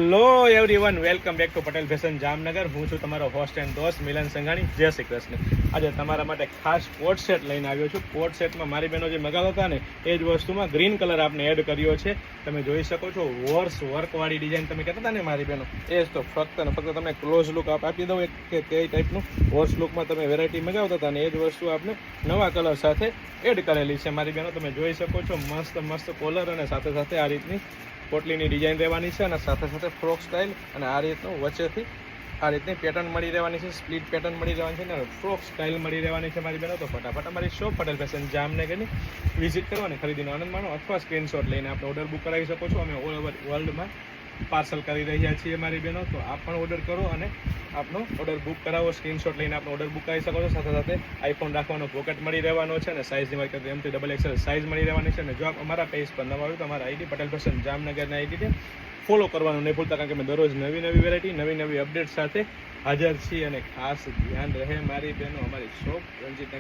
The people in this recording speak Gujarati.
Hello everyone, welcome back to Patel fashion Jamnagar. હું છું તમારો હોસ્ટ એન્ડ દોસ્ત મિલન સંઘાણી. જય શ્રી કૃષ્ણ. આજે તમારા માટે ખાસ કોટ સેટ લઈને આવ્યો છું. કોટ સેટમાં મારી બહેનો જે મગાવતા હતા ને એ જ વસ્તુમાં ગ્રીન કલર આપણે એડ કર્યો છે. તમે જોઈ શકો છો વોર્સ વર્કવાળી ડિઝાઇન તમે કહેતા હતા ને મારી બહેનો, એ જ તો ફક્ત ને ફક્ત તમને ક્લોઝ લુક આપી દઉં કે તે ટાઈપનું વોર્સ લુકમાં તમે વેરાયટી મગાવતા હતા ને એ જ વસ્તુ આપણે નવા કલર સાથે એડ કરેલી છે મારી બહેનો. તમે જોઈ શકો છો મસ્ત મસ્ત કોલર અને સાથે સાથે આ રીતની પોટલીની ડિઝાઇન રહેવાની છે અને સાથે સાથે ફ્રોક સ્ટાઇલ અને આ રીતનું વચ્ચેથી આ રીતની પેટર્ન મળી રહેવાની છે, સ્પ્લિટ પેટર્ન મળી રહેવાની છે અને ફ્રોક સ્ટાઇલ મળી રહેવાની છે મારી બહેનો. તો ફટાફટ અમારી શોપ પટેલ ફેશન જામનગરની વિઝિટ કરો અને ખરીદીનો આનંદ માણો અથવા સ્ક્રીનશોટ લઈને આપણે ઓર્ડર બુક કરાવી શકો છો. અમે ઓલ ઓવર વર્લ્ડમાં પાર્સલ કરી રહ્યા છીએ મારી બહેનો. તો આપ પણ ઓર્ડર કરો અને આપનો ઓર્ડર બુક કરાવો, સ્ક્રીનશોટ લઈને આપણે ઓર્ડર બુક કરી શકો છો. સાથે સાથે આઈફોન રાખવાનો પોકેટ મળી રહેવાનો છે અને સાઇઝની વાત કરીએ એમથી XXL સાઇઝ મળી રહેવાની છે. અને જો આપ અમારા પેજ પર નવા આવ્યું તો અમારા આઈડી પટેલ ફેશન જામનગરના આઈડીને ફોલો કરવાનું નહીં ભૂલતા, કારણ કે અમે દરરોજ નવી નવી વેરાયટી નવી નવી અપડેટ સાથે હાજર છીએ. અને ખાસ ધ્યાન રહે મારી બહેનો, અમારી શોપ રણજીત